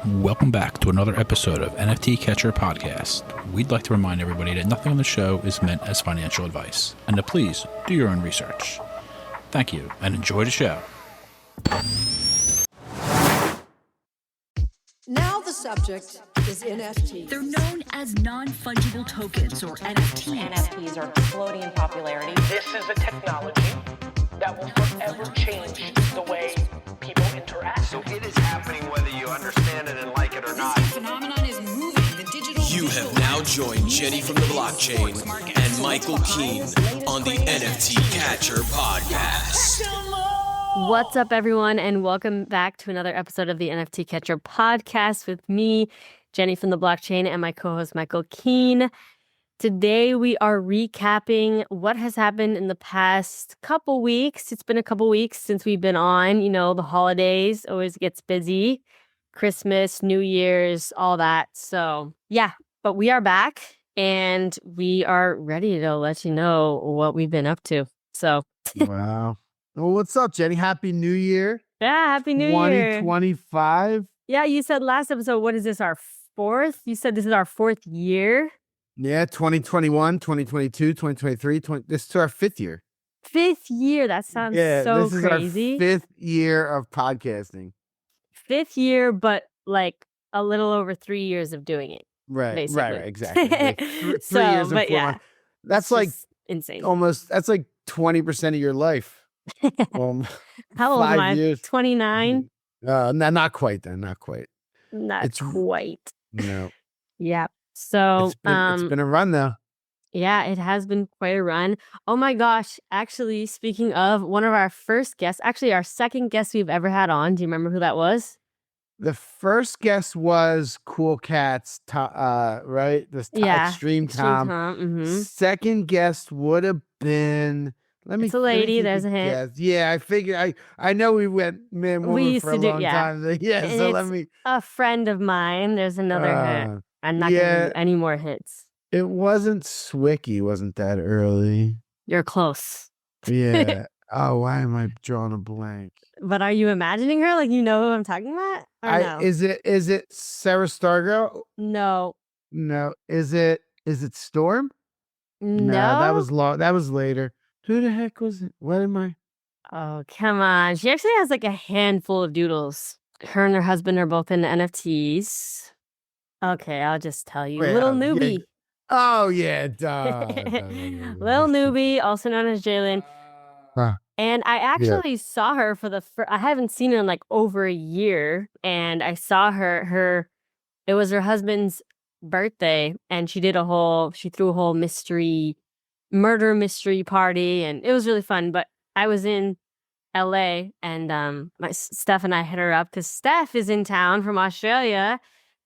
Welcome back to another episode of NFT Catcher Podcast. We'd like to remind everybody that nothing on the show is meant as financial advice, and to please do your own research. Thank you, and enjoy the show. Now the subject is NFTs. They're known as non-fungible tokens, or NFTs. NFTs are exploding in popularity. This is a technology that will forever change the way people interact. So it is happening whether you understand it and like it or not. This phenomenon is moving. The digital. You have now joined Jenny from the Blockchain and Michael Keene on the NFT Catcher Podcast. What's up, everyone, and welcome back to another episode of the NFT Catcher Podcast with me, Jenny from the Blockchain, and my co-host, Michael Keene. Today, we are recapping what has happened in the past couple weeks. It's been a couple weeks since we've been on. You know, the holidays always gets busy. Christmas, New Year's, all that. So, yeah, but we are back, and we are ready to let you know what we've been up to. So, wow. Well, what's up, Jenny? Happy New Year. Yeah, Happy New Year. 2025. Yeah, you said last episode, what is this, our fourth? You said this is our fourth year? Yeah, 2021, 2022, 2023. This is our fifth year. Fifth year. That sounds so this crazy. Is our fifth year of podcasting. Fifth year, but like a little over 3 years of doing it. Right, basically. right, exactly. Like three So, years and but 4 yeah, months. That's like insane. almost, that's like 20% of your life. How old am 5 I? years. 29? Not quite then, not quite. Not quite. No. Yeah. So it's been a run though. yeah, it has been quite a run. Oh my gosh. Actually, speaking of, one of our first guests, actually our second guest we've ever had on. Do you remember who that was? The first guest was Cool Cats, right? Extreme Tom. Mm-hmm. Second guest would have been. It's a lady. There's a hint. Yeah, I figured. I know we went man woman We used for to a do, long time. Yeah, And so it's let me. a friend of mine. There's another hint. I'm not giving you any more hints. It wasn't Swicky. Wasn't that early? You're close. Yeah. Oh, why am I drawing a blank? But are you imagining her? Like, you know who I'm talking about? Or no? Is it Sarah Stargo? No. No. Is it Storm? No. That was long. That was later. Who the heck was it? What am I? Oh, come on. She actually has like a handful of doodles. Her and her husband are both in NFTs. Okay, I'll just tell you. Wait, Little yeah. newbie. Oh, yeah. Duh. Little newbie, also known as Jalen. And I actually saw her for the first, I haven't seen her in like over a year. And I saw her, it was her husband's birthday. And she threw a whole murder mystery party. And it was really fun. But I was in LA and Steph and I hit her up because Steph is in town from Australia.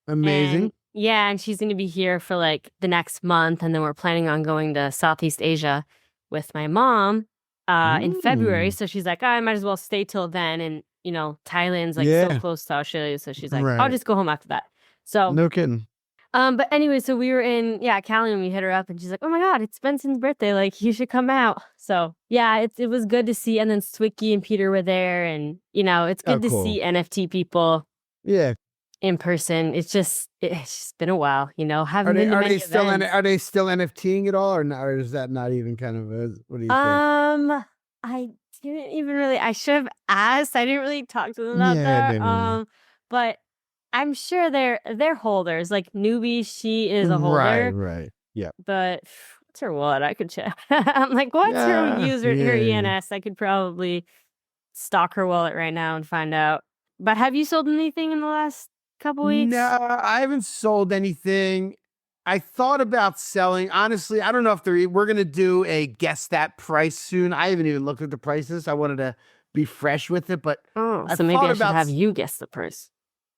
Amazing. And she's going to be here for like the next month. And then we're planning on going to Southeast Asia with my mom in February. So she's like, I might as well stay till then. And, you know, Thailand's like so close to Australia. So she's like, I'll just go home after that. So no kidding. But anyway, so we were in, Cali, and we hit her up and she's like, oh my God, it's Benson's birthday. Like, you should come out. So yeah, it was good to see. And then Swicky and Peter were there. And, you know, it's good to see NFT people. Yeah. In person. It's just been a while, you know. Are they still NFTing it all, or not? Or is that not even kind of what do you think? I didn't even really. I should have asked. I didn't really talk to them about that. But I'm sure they're holders. Like Newbie, she is a holder. Right. Yeah. But what's her wallet? I could check. I'm like, what's her user? Her ENS? I could probably stalk her wallet right now and find out. But have you sold anything in the last couple weeks? No, I haven't sold anything. I thought about selling. Honestly, I don't know if we're going to do a guess that price soon. I haven't even looked at the prices. I wanted to be fresh with it, but so maybe I should have you guess the price.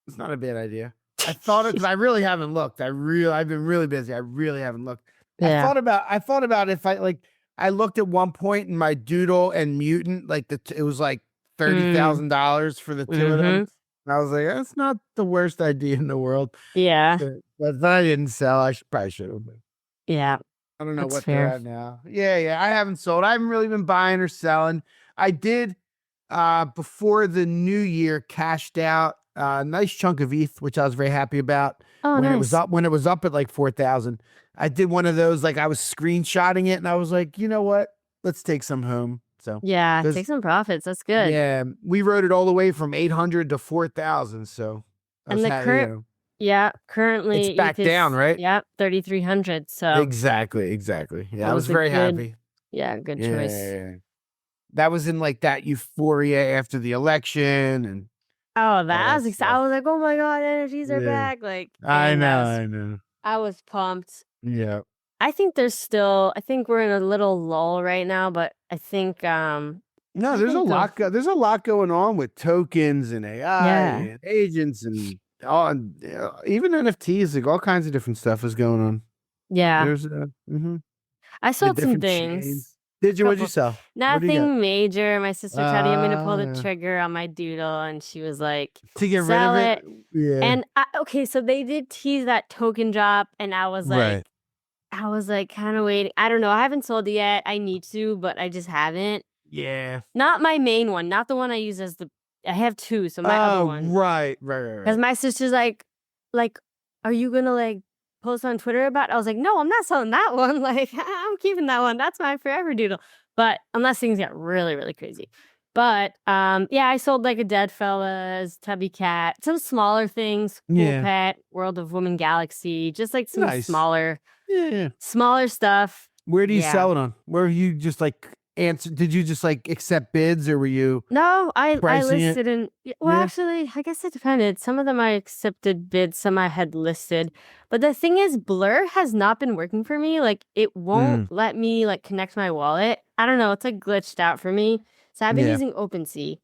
It's not a bad idea. I thought it because I really haven't looked. I've been really busy. I really haven't looked. Yeah. I thought about if I looked at one point in my Doodle and Mutant, like it was like $30,000 for the two of them. And I was like, that's not the worst idea in the world. Yeah. But I didn't sell. I probably should have. Yeah. I don't know That's what fair. they're at now. Yeah. I haven't sold. I haven't really been buying or selling. I did before the new year cashed out nice chunk of ETH, which I was very happy about. Oh, when nice. it was up at like 4,000. I did one of those, like I was screenshotting it and I was like, you know what? Let's take some home. So Yeah, 'cause- take some profits. That's good. yeah, we rode it all the way from 800 to 4,000. So I And was the current, yeah, currently it's back ETH is- down, right? Yep, 3,300. So Exactly. Yeah, I was was a very good happy. yeah, good choice. Yeah. That was in like that euphoria after the election and Oh, that that was exciting. stuff. I was like, oh my God, NFTs are Yeah. back. Like, I and know. I was pumped. Yeah. I think I think we're in a little lull right now, but I think, No, I there's a think lot. There's a lot going on with tokens and AI Yeah. and agents and all, even NFTs. Like all kinds of different stuff is going on. yeah, There's I sold some different things. chains. Did you? What'd you Couple- sell? What do you got? Nothing major. My sister tried to get me to pull the Ah. trigger on my doodle, and she was like, To get rid sell of it. Yeah. And okay, so they did tease that token drop, and I was like, kind of waiting. I don't know. I haven't sold it yet. I need to, but I just haven't. Yeah. Not my main one, not the one I use as the. I have two, so my other one. Right. Because my sister's like, are you gonna like post on Twitter about it? I was like, no, I'm not selling that one. Like, I'm keeping that one. That's my forever doodle. But unless things get really, really crazy. But yeah, I sold like a Dead Fellas, Tubby Cat, some smaller things, Cool Yeah. Pet, World of Woman Galaxy, just like some Nice. smaller Yeah. stuff. Where do you Yeah. sell it on? Where you just like answer? Did you just like accept bids or were you? No, I Pricing it? listed in. Well, Yeah. actually, I guess it depended. Some of them I accepted bids, some I had listed. But the thing is, Blur has not been working for me. Like, it won't let me like connect my wallet. I don't know. It's like glitched out for me. So I've been Yeah. using OpenSea.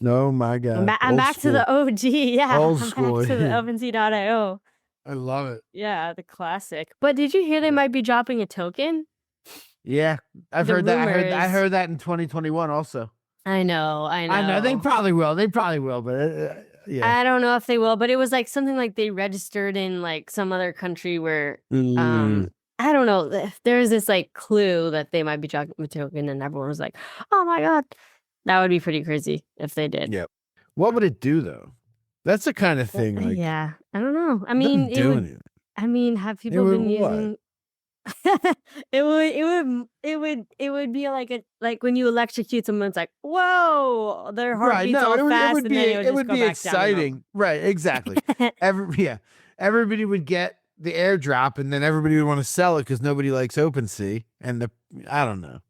No, my God. I'm Old back to school. the OG. Yeah, Old I'm school. back to the OpenSea.io. I love it. Yeah, the classic. But did you hear they might be dropping a token? Yeah, I've The heard that. I rumors. heard that in 2021 also. I know. I know they probably will. But yeah. I don't know if they will, but it was like something like they registered in like some other country where I don't know. There's this like clue that they might be dropping a token, and everyone was like, "Oh my God, that would be pretty crazy if they did." Yeah. What would it do though? That's the kind of thing. Like, yeah, I don't know. I doesn't mean, do anything. I mean, have people would been what? using? it would be like when you electrocute someone, it's like, whoa, their heart Right. beats No, all it would, fast, it would and be then it would, it would just be go back down, you know? exciting. Right. Exactly. Everybody would get the airdrop, and then everybody would want to sell it because nobody likes OpenSea. And I don't know.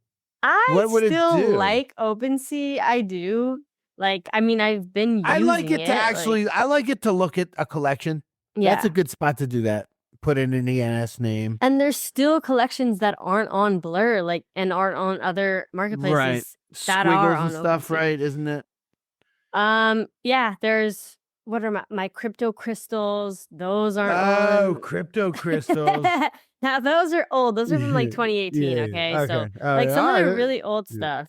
What would it still do? like OpenSea. I do. Like, I mean, I've been using I like it to like- actually. I like it to look at a collection. yeah. That's a good spot to do that. Put in an ENS name. And there's still collections that aren't on Blur, like, and aren't on other marketplaces that are Squiggles on and stuff, OpenSea. right? Isn't it? Yeah, there's what are my crypto crystals? Those aren't Oh, on. crypto crystals. Now those are old. Those are from like 2018. Yeah, Okay, okay. so Oh, like yeah, some of alright. the really old Yeah. stuff.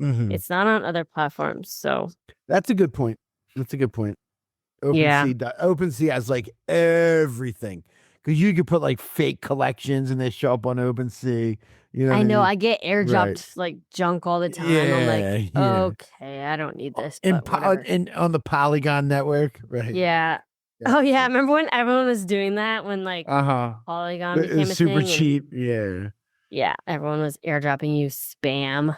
Mhm. It's not on other platforms. So That's a good point. Yeah. OpenSea has like everything because you could put like fake collections and they show up on OpenSea. You know, I what know mean? I get airdropped Right. like junk all the time. I'm Yeah, like, yeah. okay, I don't need this. And, But whatever. and on the Polygon network, right? Yeah. Oh yeah, remember when everyone was doing that when like Uh-huh. Polygon became a Super thing? cheap. Yeah. Yeah, everyone was airdropping you spam.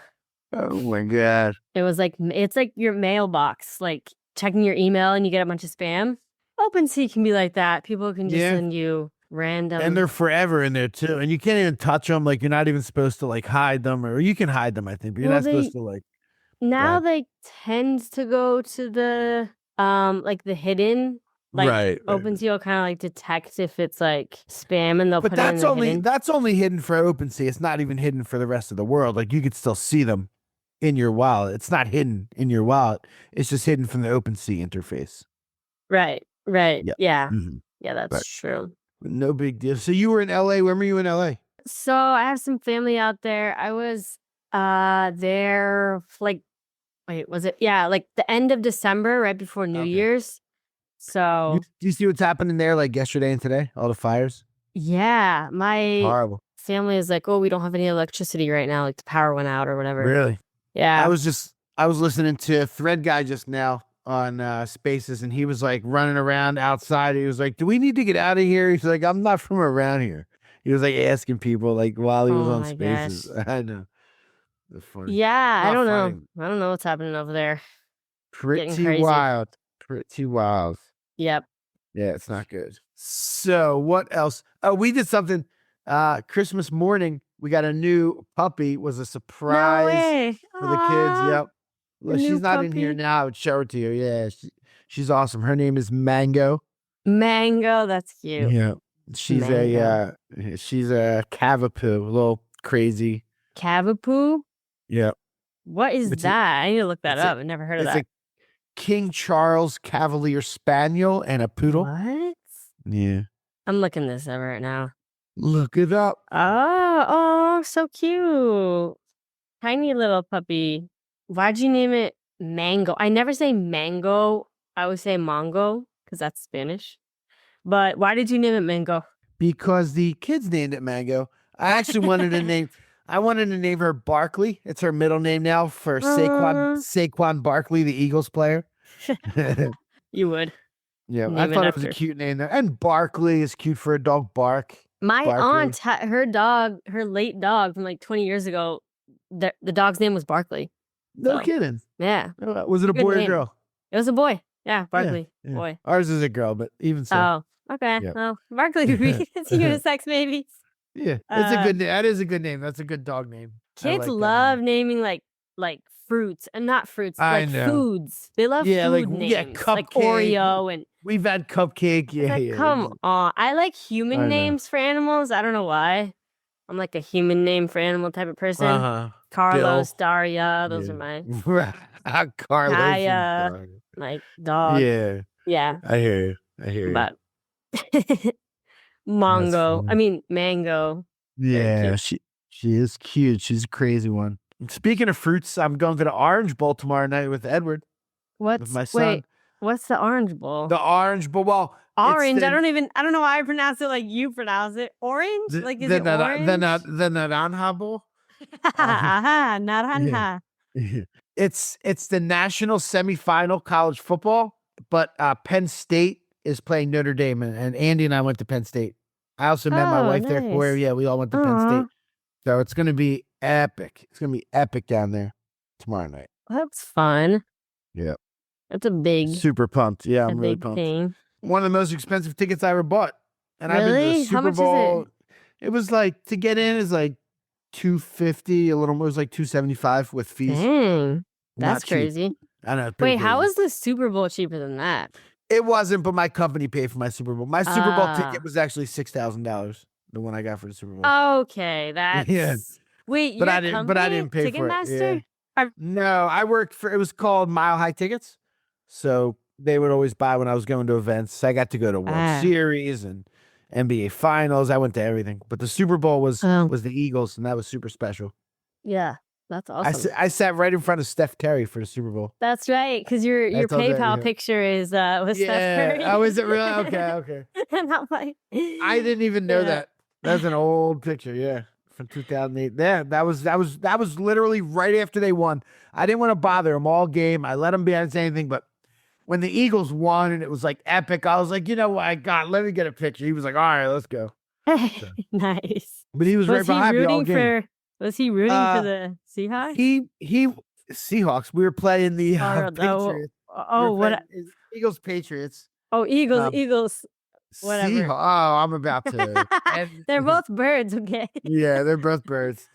Oh my God. It was like it's like your mailbox, like checking your email and you get a bunch of spam. OpenSea can be like that. People can just Yeah. send you random. And they're forever in there too. And you can't even touch them. Like you're not even supposed to like hide them, or you can hide them, I think, but you're Well, not supposed to like. now Right. they tend to go to the like the hidden. Like right. OpenSea will kind of like detect if it's like spam, and they'll But put it in that's the only hidden. that's only hidden for OpenSea. It's not even hidden for the rest of the world. Like you could still see them in your wallet. It's not hidden in your wallet. It's just hidden from the OpenSea interface. Right. Yep. Yeah. Mhm. Yeah, that's Right. true. No big deal. So you were in LA. When were you in LA? So I have some family out there. I was there like wait, was it? Yeah, like the end of December, right before New Okay. Year's. So Do you see what's happening there like yesterday and today? All the fires? yeah, my Horrible. family is like, oh, we don't have any electricity right now. Like the power went out or whatever. Really? Yeah. I was listening to Thread Guy just now, on Spaces, and he was like running around outside. He was like, "Do we need to get out of here?" He's like, "I'm not from around here." He was like asking people like while he was Oh on my Spaces. gosh. I know. That's funny. Yeah, I Not don't know. funny. I don't know what's happening over there. Pretty crazy. wild. Pretty wild. Yep. Yeah, it's not good. So what else? Oh, we did something. Christmas morning, we got a new puppy. It was a No surprise way. for the kids. Aw, Yep. Well, new she's not in here puppy. now. I would show her to you. Yeah, she's awesome. Her name is Mango. Mango, that's cute. Yeah. She's Mango. she's a cavapoo, a little crazy. Cavapoo? Yeah. What is It's a- that? I need to look that it's a- up. I've never heard of It's that. a King Charles Cavalier Spaniel and a poodle. What? Yeah. I'm looking this up right now. Look it up. Oh, so cute. Tiny little puppy. Why'd you name it Mango? I never say mango. I always say mango because that's Spanish. But why did you name it Mango? Because the kids named it Mango. I actually wanted to name her Barkley. It's her middle name now for Saquon Barkley, the Eagles player. You would. Yeah, Name I it thought it was a after. cute name there. And Barkley is cute for a dog. Bark. My Barkley. aunt, her dog, her late dog from like 20 years ago, the dog's name was Barkley. No So, kidding. Yeah. Was it a Good boy or name. girl? It was a boy. Yeah, Barkley. Yeah. Boy. Ours is a girl, but even so. Oh, okay. Yep. Well, Barkley could be it's unisex maybe. Yeah, it's a good name. That is a good name. That's a good dog name. I Kids like that love name. naming like fruits and not fruits, I like know. foods. They love Yeah, food like, names, yeah, like cupcake. Oreo and We've had cupcake. it's Yeah, like, yeah. come on. I like I human know. names for animals. I don't know why. I'm like a human name for animal type of person. Uh-huh. Carlos, Daria, those Yeah. are my Carlos. and Kaya. Daria. like dog. Yeah, Yeah. I hear you. But Mongo. I funny. mean mango. Yeah, cute. she is cute. She's a crazy one. Speaking of fruits, I'm going to the Orange Bowl tomorrow night with Edward, with my son. Wait, what's the Orange Bowl? The Orange Bowl. Well, it's Orange. the- I don't know why I pronounce it like you pronounce it. Orange? the, Like is the, it the, orange? the Naranja Bowl. Aha, naranja. It's the national semifinal college football, but Penn State is playing Notre Dame, and Andy and I went to Penn State. I also met my Oh, wife there. Where nice. we all went to Penn Aw. State. So it's gonna be epic. It's gonna be epic down there tomorrow night. That's fun. Yeah. That's a big, Super pumped. Yeah, a I'm really big pumped. thing. One of the most expensive tickets I ever bought. And I've been to the Really? How Super much is it? Bowl. It was like to get in is like $250, a little more. It was like $275 with fees. Dang, Not that's cheap. crazy. I know. it's pretty Wait, how crazy. is the Super Bowl cheaper than that? It wasn't, but my company paid for my Super Bowl. My Super Bowl Ah. ticket was actually $6,000. The one I got for the Super Bowl. Okay, that's Yeah. Wait, But your I didn't pay for it. Ticketmaster? Yeah. No, I worked for. It was called Mile High Tickets. So they would always buy when I was going to events. I got to go to World Ah. Series and NBA Finals. I went to everything. But the Super Bowl was Oh. the Eagles, and that was super special. Yeah, that's awesome. I sat right in front of Steph Curry for the Super Bowl. That's right, because your told you, PayPal yeah. picture is with Steph Curry. Oh, is it really? Okay. And I'm like, I didn't even know Yeah. that. That's an old picture, yeah, from 2008. Yeah, that was literally right after they won. I didn't want to bother them all game. I let them be. I didn't say anything, but when the Eagles won and it was like epic, I was like, you know what? Let me get a picture. He was like, all right, let's go. nice. But he was right Was he behind me all rooting game. Was he rooting for the Seahawks? He Seahawks. We were playing the Patriots. Oh, what? Eagles Patriots. Oh, Eagles, Um, Eagles. Whatever. Oh, I'm about to. They're both birds, okay? Yeah, they're both birds.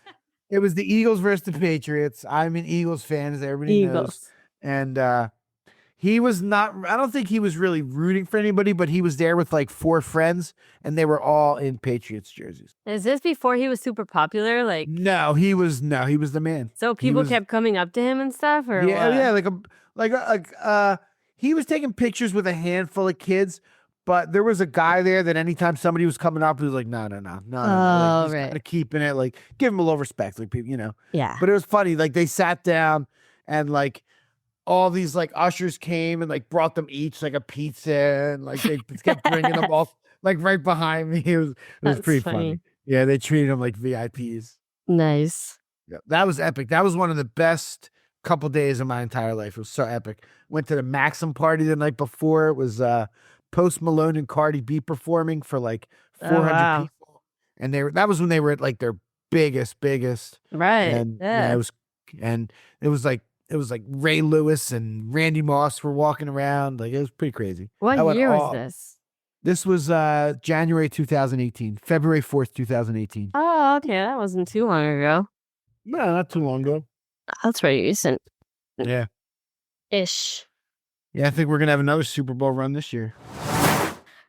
It was the Eagles versus the Patriots. I'm an Eagles fan, as everybody knows. Eagles. And he was not. I don't think he was really rooting for anybody, but he was there with like 4 friends, and they were all in Patriots jerseys. Is this before he was super popular? Like, No, he was the man. so people was- kept coming up to him and stuff, or Yeah, what? yeah, he was taking pictures with a handful of kids, but there was a guy there that anytime somebody was coming up, he was like, no. Oh, Like, he's right. kind of keeping it, like, give him a little respect, like people, Yeah. But it was funny, like they sat down and like all these like ushers came and like brought them each like a pizza and like they kept bringing them all like right behind me. It was That's pretty funny. funny. Yeah, they treated them like VIPs. Nice. Yeah, that was epic. That was one of the best couple days of my entire life. It was so epic. Went to the Maxim party the night before. It was Post Malone and Cardi B performing for like 400 people, and that was when they were at like their biggest. Right. And it was like Ray Lewis and Randy Moss were walking around. Like, it was pretty crazy. What year was this? This was January 2018, February 4th, 2018. Oh, okay. That wasn't too long ago. No, not too long ago. That's pretty recent. Yeah. Ish. Yeah, I think we're going to have another Super Bowl run this year.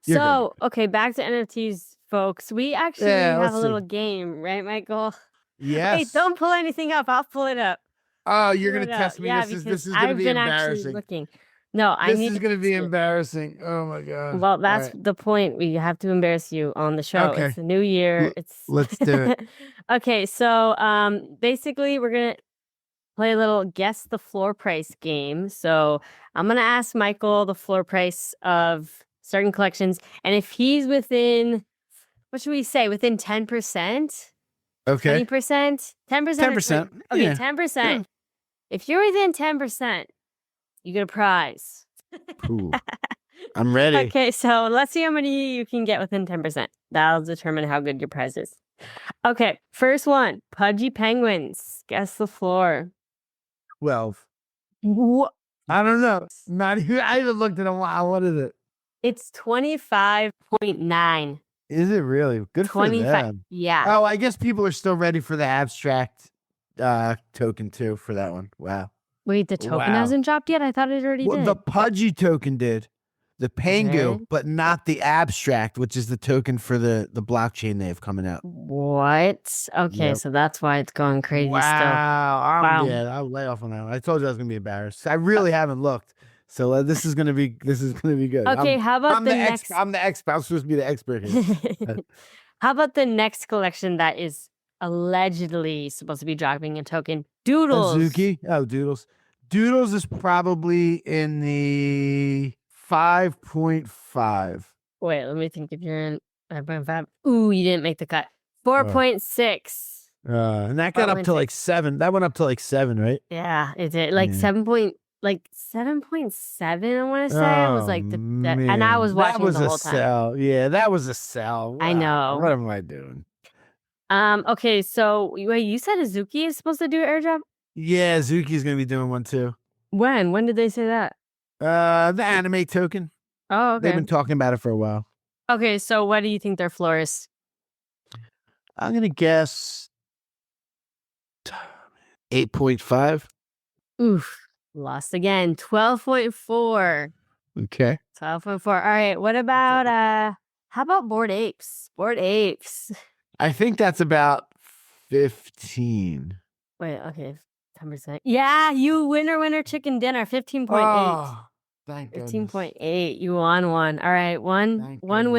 So, okay, back to NFTs, folks. We actually have a little game, right, Michael? Yes. Wait, don't pull anything up. I'll pull it up. Oh, you're going to test me. Yeah, this is because going to I've be been embarrassing. actually looking. No, This is going to be embarrassing. Oh, my God. Well, that's the point. We have to embarrass you on the show. Okay. It's a new year. Let's do it. Okay, so basically we're going to play a little guess the floor price game. So I'm going to ask Michael the floor price of certain collections. And if he's within, what should we say, within 10%? Okay. 20%? 10%? 10%. Okay, Yeah. 10%. Yeah. If you're within 10%, you get a prize. Ooh. I'm ready. Okay, so let's see how many you can get within 10%. That'll determine how good your prize is. Okay, first one, Pudgy Penguins. Guess the floor. 12. What? I don't know. Not even, I haven't looked at a while. What is it? It's 25.9. Is it really? Good for 25. them. Yeah. Oh, I guess people are still ready for the abstract token too for that one. Wow. Wait, the token Wow. hasn't dropped yet? I thought it already did. The Pudgy token did. The PENGU, Okay. but not the abstract, which is the token for the blockchain they have coming out. What? Okay, Yep. so that's why it's going crazy still. Wow. Wow. Yeah, I'll lay off on that one. I told you I was gonna be embarrassed. I really haven't looked. So this is gonna be good. Okay, how about the next? I'm the expert. I'm supposed to be the expert here. How about the next collection that is allegedly supposed to be dropping a token? Doodles. Azuki? Oh, Doodles. Doodles is probably in the 5.5. Wait, let me think if you're in 5.5. Ooh, you didn't make the cut. 4.6. And that got up to like 7. That went up to like 7, right? Yeah, it did. Like Yeah. 7.7, I want to say. It was like and I was watching that was the a whole time. sell. Yeah, that was a sell. I Wow, know. What am I doing? Okay, so wait, you said Azuki is supposed to do an airdrop? Yeah, Zuki's gonna be doing one too. When? When did they say that? The anime token. Oh, okay. They've been talking about it for a while. Okay, so what do you think their floor is? I'm gonna guess 8.5. Oof, lost again. 12.4. Okay. 12.4. All right, what about how about Bored Apes? Bored Apes. I think that's about 15. Wait, okay. 10%. Yeah, you winner chicken dinner. 15.8. Oh, thank goodness. 15.8. You won one. All right, one Thank win.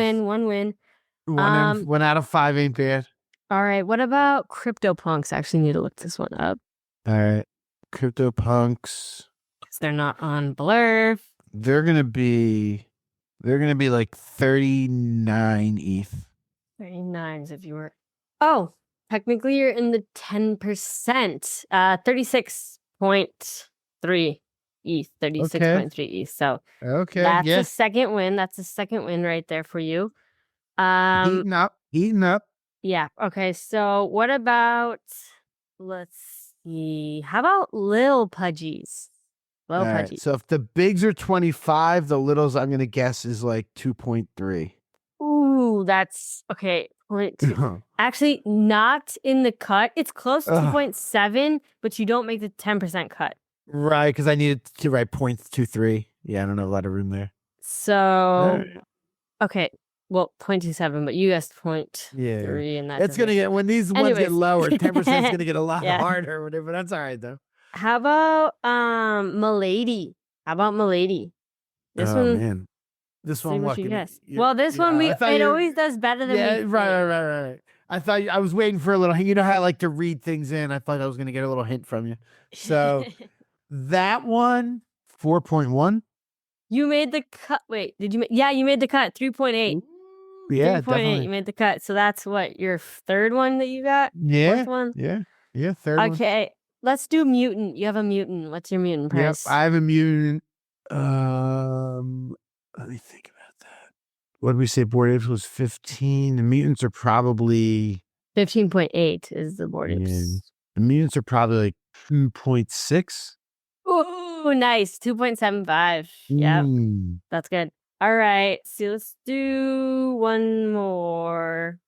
One out of 5 ain't bad. All right, what about CryptoPunks? I actually need to look this one up All right. CryptoPunks. because they're not on Blur. They're gonna be like 39 ETH. 39s if you were. Oh, technically you're in the 10%. 36.3 ETH. 36.3 ETH. So Okay. that's yeah. a second win. That's a second win right there for you. Heating up. Yeah. Okay. So what about, let's see. How about Lil Pudgies? Lil All right, Pudgies. so if the bigs are 25, the littles I'm gonna guess is like 2.3. Ooh, that's okay. 0.2. Actually, not in the cut. It's close to 2.7, but you don't make the 10% cut. Right, because I needed to write 0.23. Yeah, I don't have a lot of room there. So, okay. Well, 0.27, but you guessed 0.3, and that's It's gonna get when these ones get Anyways. lower, 10% is gonna get a lot Yeah. harder or whatever. That's all right though. How about Milady? How about Milady? This one. Man. This See one, what what? you can it- guess. Well, this one I thought it you were- always does better than Yeah, we right. I thought I was waiting for a little. You know how I like to read things in. I thought I was gonna get a little hint from you. So that one, 4.1. You made the cut. Wait, did you? Yeah, you made the cut. 3.8. Yeah, 3.8. definitely. You made the cut. So that's what your third one that you got. Yeah, Fourth one. yeah. Third one. Okay. let's do mutant. You have a mutant. What's your mutant Yep, price? I have a mutant. Let me think about that. What did we say? Board apes was 15. The mutants are probably 15.8 is the board yeah, apes. the mutants are probably like 2.6. Ooh, nice. 2.75. Yep, that's good. All right, so let's do one more.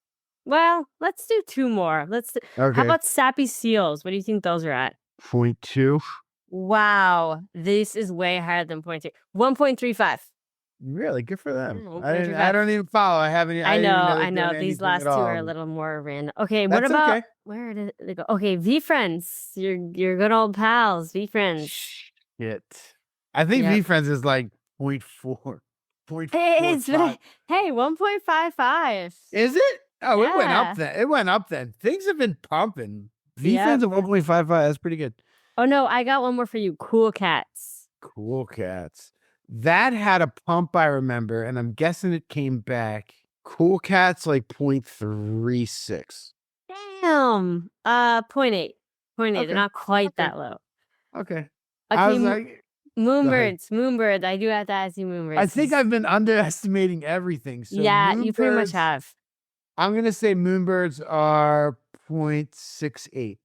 Well, let's do two more. How Okay. about sappy seals? What do you think those are at? 0.2. Wow, this is way higher than 0.2. 1.35. Really good for them. Mm, I don't even follow. I haven't. I didn't even know, they're I know. doing These anything last at two all. are a little more random. Okay, what That's about okay. where did they go? Okay, V Friends. Your good old pals, V Friends. Shit. I think Yep. V-Friends is like 0.4. It's 0.45. hey, 1.55. Is it? Oh, it went Yeah. up then. It went up then. Things have been pumping. Yep. V-Friends at 1.55. That's pretty good. Oh no, I got one more for you. Cool Cats. Cool Cats. That had a pump, I remember, and I'm guessing it came back. Cool Cats like 0.36. Damn. 0.8. 0.8. Okay. They're not quite Okay. that low. Okay. I Okay, was like, Moonbirds. I do have to ask you Moonbirds. I think I've been underestimating everything. So yeah, you pretty much Moonbirds- have. I'm gonna say Moonbirds are 0.68.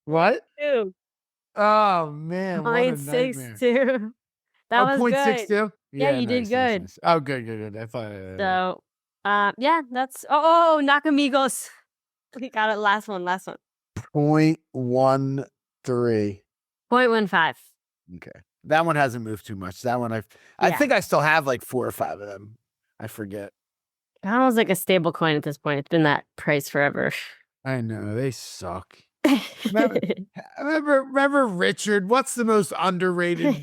What? Two. Oh man, what a nightmare. 0.62. That was good. 0.62? Yeah, you did good. Nice. Oh, good. I thought. So, yeah, that's Nakamigos. We got it. Last one. 0.13. 0.15. Okay, that one hasn't moved too much. That one I Yeah. think I still have like 4 or 5 of them. I forget. That was like a stable coin at this point. It's been that price forever. I know they suck. Remember Richard? What's the most underrated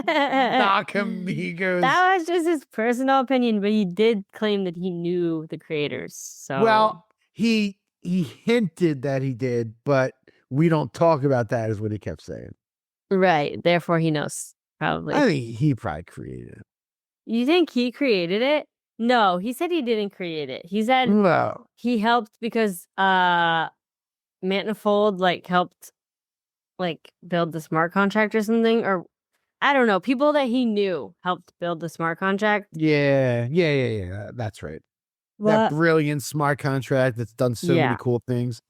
Nakamigos? That was just his personal opinion, but he did claim that he knew the creators. So Well, he hinted that he did, but we don't talk about that, is what he kept saying. right. Therefore, he knows probably. I think he probably created it. You think he created it? No, he said he didn't create it. He said No. he helped because Manifold helped build the smart contract or something, or I don't know. People that he knew helped build the smart contract. Yeah. That's right. That brilliant smart contract that's done so many cool things.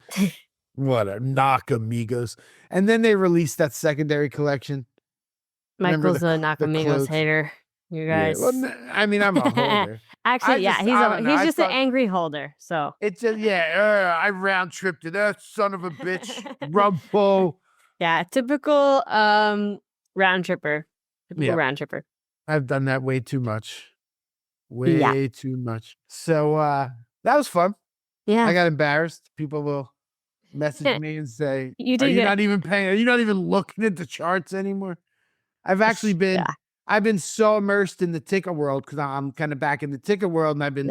What a Nakamigos. And then they released that secondary collection. Remember Michael's a Nakamigos clothes? hater. You Yeah, guys. well, I mean, I'm a holder. Actually, I don't know. he's I just an thought- angry holder. So It's just, I round tripped to that son of a bitch. Rumpo. yeah, typical round tripper. Yeah. Round tripper. I've done that way too much. Way too much. So that was fun. Yeah. I got embarrassed. People will message me and say, You are did you good. not even paying? Are you not even looking at the charts anymore? I've actually been, I've been so immersed in the ticker world because I'm kind of back in the ticker world, and I've been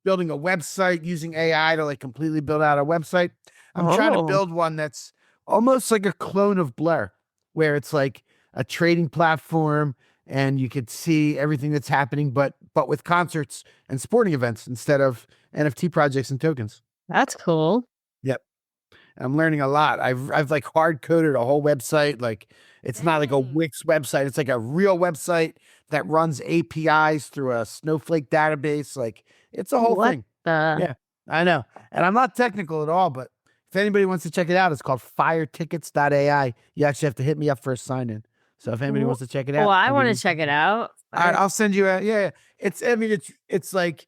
building a website using AI to completely build out a website. I'm trying to build one that's almost like a clone of Blur, where it's like a trading platform and you could see everything that's happening, but with concerts and sporting events instead of NFT projects and tokens. That's cool. Yep. I'm learning a lot. I've hard coded a whole website. It's not like a Wix website. It's like a real website that runs APIs through a Snowflake database. It's a whole thing. Yeah, I know. And I'm not technical at all, but if anybody wants to check it out, it's called firetickets.ai. You actually have to hit me up for a sign in. So if anybody wants to check it out. Well, I want to check it out. All right, I'll send you it's like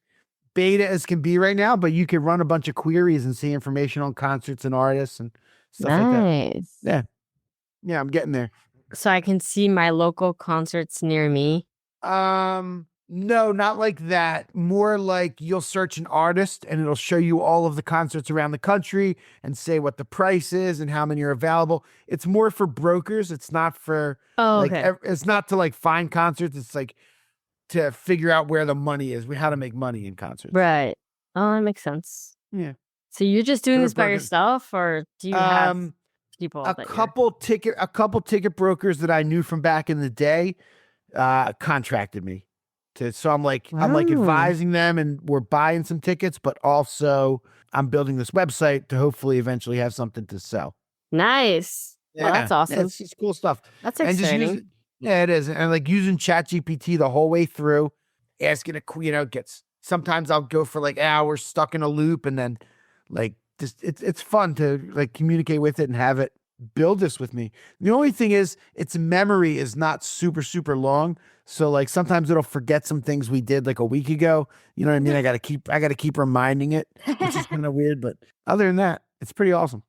beta as can be right now, but you can run a bunch of queries and see information on concerts and artists and stuff like that. Nice. Yeah, I'm getting there. So I can see my local concerts near me. No, not like that. More like you'll search an artist and it'll show you all of the concerts around the country and say what the price is and how many are available. It's more for brokers. It's not for it's not to find concerts. It's to figure out where the money is, how to make money in concerts. Right. Oh, that makes sense. Yeah. So you're just doing this by brokers. yourself, or do you have people? A couple ticket brokers that I knew from back in the day contracted me so I'm advising them, and we're buying some tickets, but also I'm building this website to hopefully eventually have something to sell. Nice. Well, that's awesome. It's just cool stuff. That's And just exciting. yeah, it is. And like using ChatGPT the whole way through, asking sometimes I'll go for like hours stuck in a loop, and then like just it's fun to like communicate with it and have it build this with me. The only thing is its memory is not super, super long. So like sometimes it'll forget some things we did like a week ago. You know what I mean? I gotta keep reminding it, which is kind of weird. But other than that, it's pretty awesome.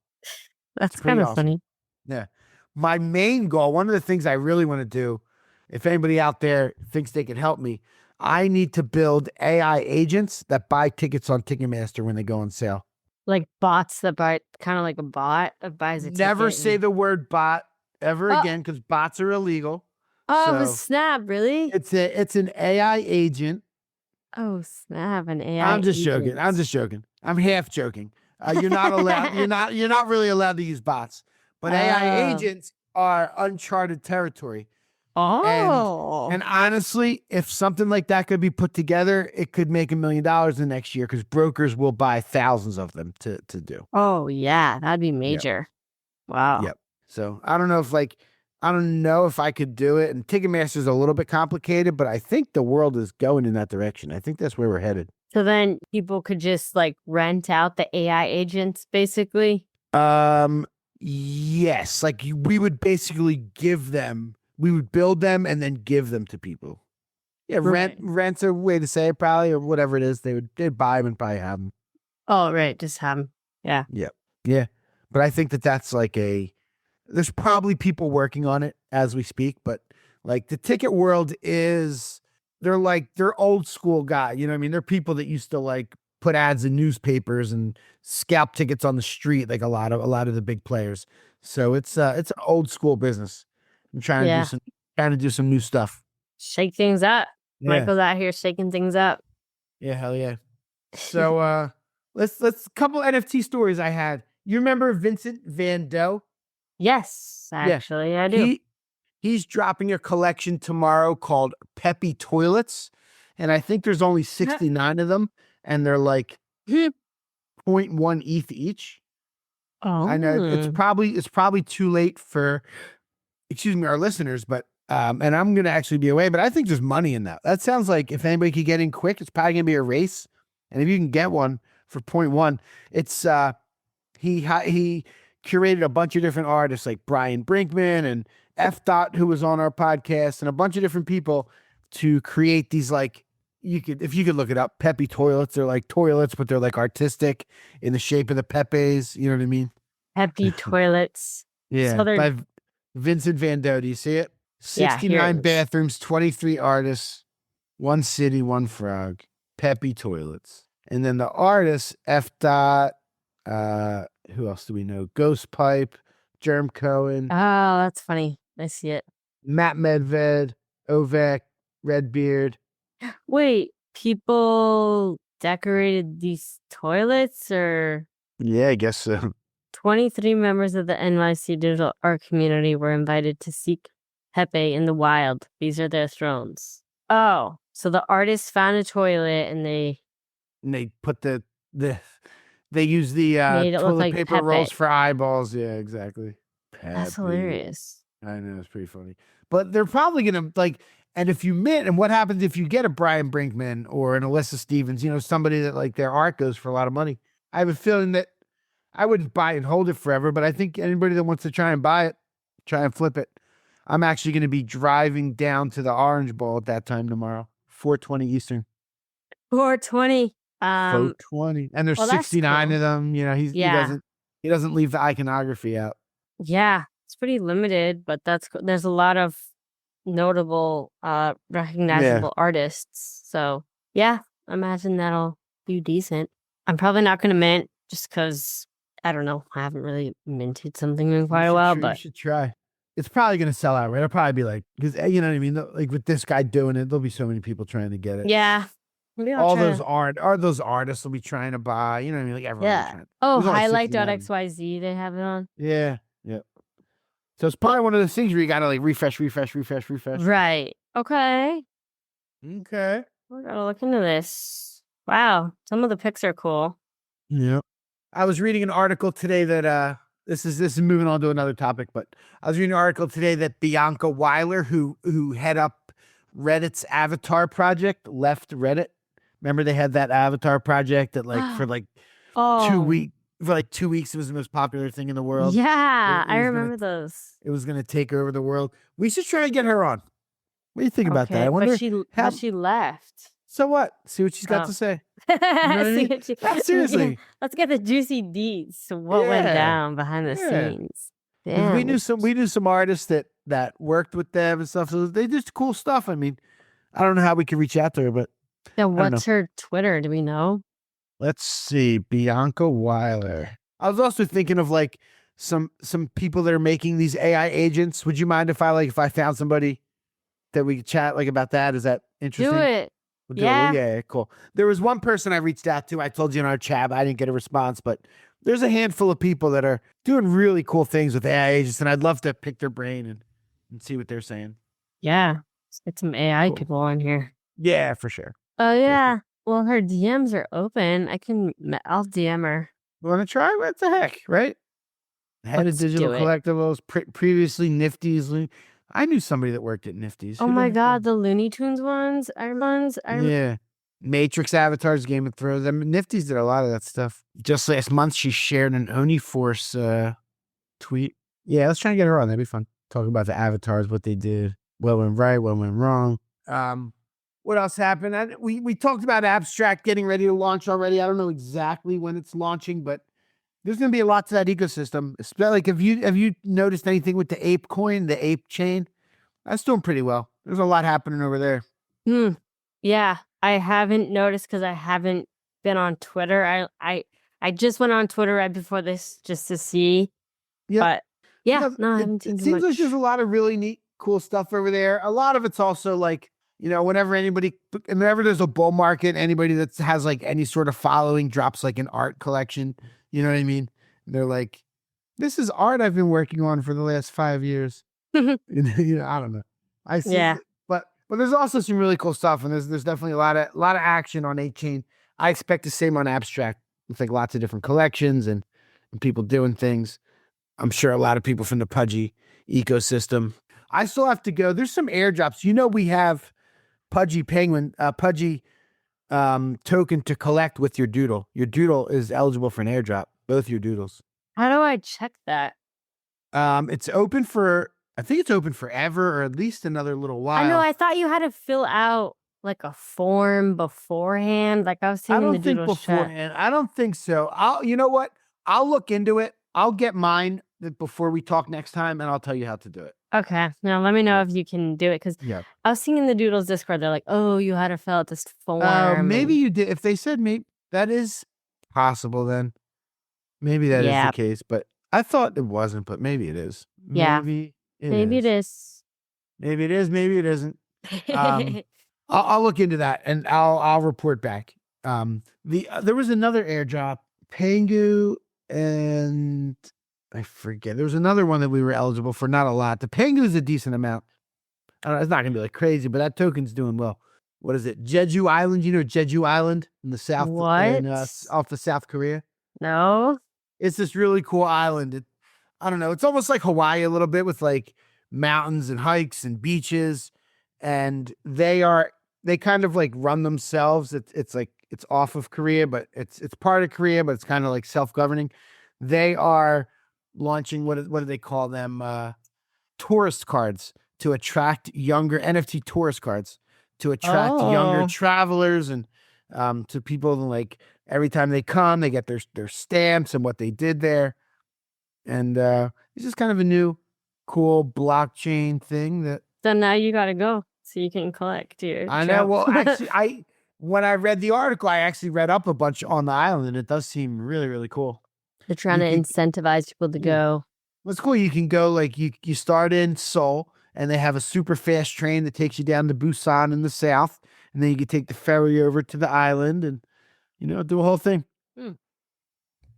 That's pretty kind of awesome. funny. Yeah. My main goal, one of the things I really want to do, if anybody out there thinks they can help me, I need to build AI agents that buy tickets on Ticketmaster when they go on sale. Like bots that buy, kind of like a bot that buys a Never ticket say and- the word bot ever again, because bots are illegal. Oh, So snap! Really? it's an AI agent. Oh, snap! An AI. I'm just joking. agent. I'm just joking. I'm half joking. You're not allowed. You're not really allowed to use bots. But AI Oh. agents are uncharted territory. Oh. And honestly, if something like that could be put together, it could make $1 million the next year, because brokers will buy thousands of them to do. Oh yeah, that'd be major. Wow. Yep. So I don't know if I could do it. And Ticketmaster is a little bit complicated, but I think the world is going in that direction. I think that's where we're headed. So then people could just like rent out the AI agents, basically. Yes. Like we would basically we would build them and then give them to people. Yeah, Right. rent's a way to say it, probably, or whatever it is. They'd buy them and probably have them. Oh, right. Just have 'em. Yeah. Yeah. But I think that's like there's probably people working on it as we speak, but like the ticket world they're old school guy. You know what I mean? They're people that used to like put ads in newspapers and scalp tickets on the street, like a lot of the big players. So it's an old school business. I'm trying to do some new stuff. Shake things up. Yeah. Michael's out here shaking things up. Yeah, hell yeah. So let's couple NFT stories I had. You remember Vincent Van Gogh? Yes, actually, I do. He's dropping a collection tomorrow called Pepe toilets, and I think there's only 69 of them, and they're like 0.1 ETH each. Oh, I know it's probably too late for, our listeners, but and I'm gonna actually be away, but I think there's money in that. That sounds like if anybody could get in quick, it's probably gonna be a race, and if you can get one for 0.1, it's he curated a bunch of different artists like Brian Brinkman and F. Dot, who was on our podcast, and a bunch of different people to create these, like, if you could look it up, Pepe toilets. They're like toilets, but they're like artistic in the shape of the Pepes. You know what I mean? Pepe toilets. Yeah. So they're- By Vincent Van Gogh. Do you see it? Yeah, here 69 it is. bathrooms, 23 artists, one city, one frog, Pepe toilets. And then the artists, F. Dot, who else do we know? Ghost Pipe, Jerm Cohen, Oh, that's funny. I see it. Matt Medved, Ovek, Redbeard. Wait, people decorated these toilets, or Yeah, I guess so. 23 members of the NYC digital art community were invited to seek Pepe in the wild. These are their thrones. Oh, so the artists found a toilet and they And they put they use the Made it look toilet like paper Pepe. rolls for eyeballs. Yeah, exactly. That's Pepe. hilarious. I know, it's pretty funny. But they're probably gonna and if you and what happens if you get a Brian Brinkman or an Alyssa Stevens, somebody that like their art goes for a lot of money. I have a feeling that I wouldn't buy and hold it forever, but I think anybody that wants to try and buy it, try and flip it. I'm actually going to be driving down to the Orange Bowl at that time tomorrow, 4:20 Eastern. 420. 4:20, and there's well, that's 69 cool. of them. He doesn't leave the iconography out. Yeah, it's pretty limited, but there's a lot of notable, recognizable artists. So yeah, I imagine that'll do decent. I'm probably not going to mint just because I don't know. I haven't really minted something in quite a while, You but should try. It's probably going to sell out, right? It'll probably be like, because you know what I mean. Like with this guy doing it, there'll be so many people trying to get it. yeah. Maybe I'll All try those to- those artists will be trying to buy. You know what I mean? Like everyone. will be Yeah. trying. Oh, There's only highlight.xyz. They have it on. Yeah. So it's probably one of those things where you got to like refresh. Right. Okay. Okay. We're gonna look into this. Wow. Some of the pics are cool. Yeah. I was reading an article today that this is moving on to another topic, but I was reading an article today that Bianca Weiler, who head up Reddit's Avatar project, left Reddit. Remember they had that Avatar project that for like 2 weeks. For like 2 weeks, it was the most popular thing in the world. Yeah, It I was remember those. It was going to take over the world. We should try and get her on. What do you think about that? I Okay, wonder but she left. So what? See what she's got Oh. to say. You know what I See mean? what she- Yeah, seriously. Let's get the juicy deeds. So what went Yeah. down behind the Yeah. scenes? 'Cause Damn. we knew some artists that worked with them and stuff. So they did cool stuff. I mean, I don't know how we could reach out to her, but Yeah, don't what's her Twitter? Do we know? let's see. Bianca Weiler. I was also thinking of like some people that are making these AI agents. Would you mind if I found somebody that we could chat like about that? Is that interesting? Do it. We'll do Yeah. it. Yeah, cool. There was one person I reached out to. I told you in our chat, I didn't get a response, but there's a handful of people that are doing really cool things with AI agents, and I'd love to pick their brain and see what they're saying. Yeah. Let's get some AI Cool. people on here. Yeah, for sure. Oh yeah. Well, her DMs are open. I'll DM her. Want to try? What the heck, right? Head Let's of digital do it. collectibles, previously Nifty's. I knew somebody that worked at Nifty's. Oh Who the my heck God, the Looney Tunes ones. Yeah. Matrix avatars, Game of Thrones. I mean, Nifty's did a lot of that stuff. Just last month, she shared an Uniforce tweet. Yeah, let's try and get her on. That'd be fun. Talk about the avatars, what they did, what went right, what went wrong. What else happened? We talked about Abstract getting ready to launch already. I don't know exactly when it's launching, but there's going to be a lot to that ecosystem. Like, have you noticed anything with the Ape coin, the Ape chain? That's doing pretty well. There's a lot happening over there. Yeah, I haven't noticed because I haven't been on Twitter. I just went on Twitter right before this just to see. Yeah. But yeah, You know, no, I haven't seen it too seems like much. there's a lot of really neat, cool stuff over there. A lot of it's also like, whenever there's a bull market, anybody that has like any sort of following drops like an art collection. You know what I mean? They're like, this is art I've been working on for the last 5 years. I don't know. I see. Yeah. But there's also some really cool stuff, and there's definitely a lot of action on 8chain. I expect the same on Abstract. It's like lots of different collections and people doing things. I'm sure a lot of people from the Pudgy ecosystem. I still have to go. There's some airdrops. We have Pudgy token to collect with your doodle. Your doodle is eligible for an airdrop. Both your doodles. How do I check that? It's open for. I think it's open forever, or at least another little while. I know. I thought you had to fill out like a form beforehand. Like I was seeing I in the don't think Doodles chat. beforehand. I don't think so. You know what? I'll look into it. I'll get mine before we talk next time, and I'll tell you how to do it. Okay. Now let me know if you can do it because Yeah. I was seeing in the Doodles Discord. They're like, "Oh, you had to fill out this form." Maybe and- you did. If they said maybe that is possible, then maybe that is Yeah. the case. But I thought it wasn't. But maybe it is. Yeah. Maybe it Maybe is. it is. Maybe it is. Maybe it isn't. I'll look into that and I'll report back. There was another airdrop, PENGU, and I forget. There was another one that we were eligible for, not a lot. The PENGU is a decent amount. I don't know, it's not gonna be like crazy, but that token's doing well. What is it? Jeju Island? You know Jeju Island in the south, What? off of South Korea. No. It's this really cool island. I don't know. It's almost like Hawaii a little bit with like mountains and hikes and beaches, and they kind of like run themselves. It's like it's off of Korea, but it's part of Korea, but it's kind of like self-governing. They are launching what do they call them? Tourist cards to attract younger NFT tourist cards to attract younger travelers and to people like every time they come, they get their stamps and what they did there. And it's just kind of a new, cool blockchain thing that So now you got to go so you can collect your. I know. trout. Well, actually, when I read the article, I actually read up a bunch on the island, and it does seem really, really cool. They're trying to you can- incentivize people to Yeah. go. What's cool, you can go like you start in Seoul, and they have a super fast train that takes you down to Busan in the south, and then you can take the ferry over to the island, and do a whole thing.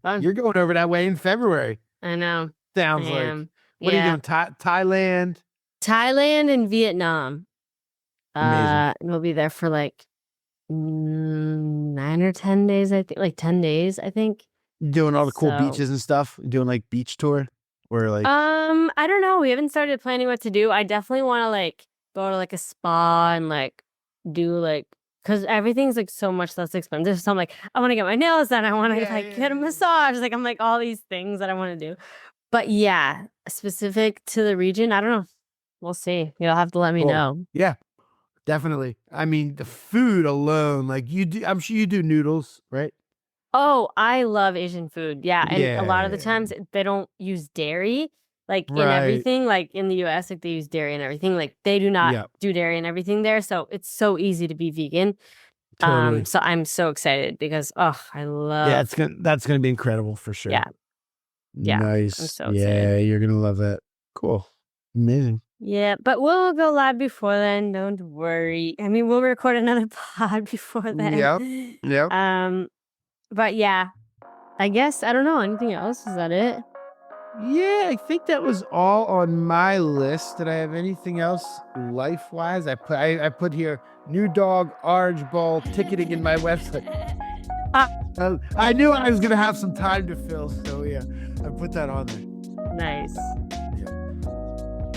Fun. You're going over that way in February. I know. Sounds I like. am. What are you doing? Thailand. Thailand and Vietnam. Amazing. And we'll be there for like 9 or 10 days, I think. Like 10 days, I think. Doing all the cool So- beaches and stuff. Doing like beach tour or like. I don't know. We haven't started planning what to do. I definitely want to like go to like a spa and like do like, because everything's like so much less expensive. So I'm like, I want to get my nails done. I want to get a massage. Like I'm like all these things that I want to do. But yeah, specific to the region, I don't know. We'll see. You'll have to let me Cool. know. Yeah, definitely. I mean, the food alone, like you do. I'm sure you do noodles, right? Oh, I love Asian food. Yeah. And a lot of the Yeah. times they don't use dairy like in Right. everything. Like in the US, like they use dairy and everything. Like they do not Yeah. do dairy and everything there. So it's so easy to be vegan. Totally. So I'm so excited because I love Yeah, that's gonna be incredible for sure. Yeah. Yeah, Nice. I'm so yeah, excited. you're gonna love that. Cool. Amazing. Yeah, but we'll go live before then. Don't worry. I mean, we'll record another pod before then. Yep. But yeah, I guess I don't know anything else. Is that it? Yeah, I think that was all on my list. Did I have anything else life-wise? I put here new dog, Orange Bowl, ticketing in my website. I knew I was gonna have some time to fill, so yeah, I put that on there. Nice.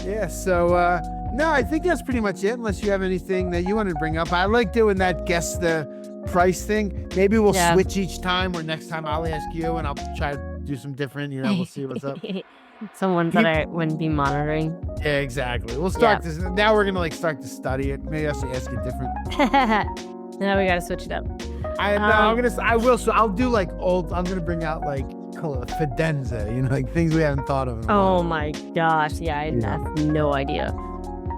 Yeah, so no, I think that's pretty much it, unless you have anything that you want to bring up. I like doing that guess the price thing. Maybe we'll switch each time, or next time I'll ask you and I'll try to do some different, we'll see what's up. Some ones that I wouldn't be monitoring. Yeah, exactly. We'll start this. Now we're gonna start to study it. Maybe I should ask it different. Now we gotta switch it up. I'll do like old, I'm gonna bring out like Fidenza, like things we haven't thought of in a while. Oh my gosh. Yeah, I have no idea.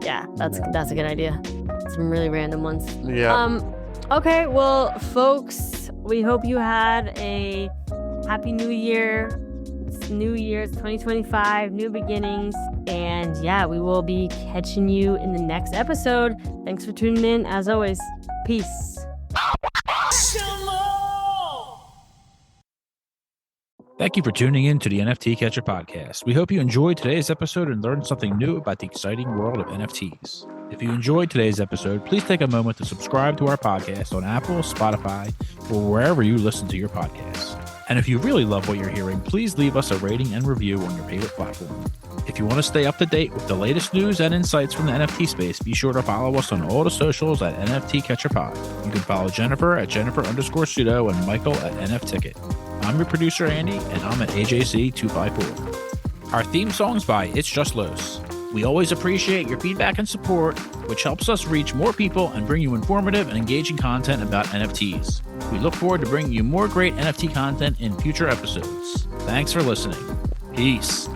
Yeah, that's a good idea. Some really random ones. Yeah. Okay, well, folks, we hope you had a happy new year. It's New Year's 2025, new beginnings. And yeah, we will be catching you in the next episode. Thanks for tuning in. As always, peace. Thank you for tuning in to the NFT Catcher podcast. We hope you enjoyed today's episode and learned something new about the exciting world of NFTs. If you enjoyed today's episode, please take a moment to subscribe to our podcast on Apple, Spotify, or wherever you listen to your podcasts. And if you really love what you're hearing, please leave us a rating and review on your favorite platform. If you want to stay up to date with the latest news and insights from the NFT space, be sure to follow us on all the socials at NFT Catcher Pod. You can follow Jennifer at Jennifer_pseudo and Michael at NFTicket. I'm your producer, Andy, and I'm at AJC254. Our theme song's by It's Just Los. We always appreciate your feedback and support, which helps us reach more people and bring you informative and engaging content about NFTs. We look forward to bringing you more great NFT content in future episodes. Thanks for listening. Peace.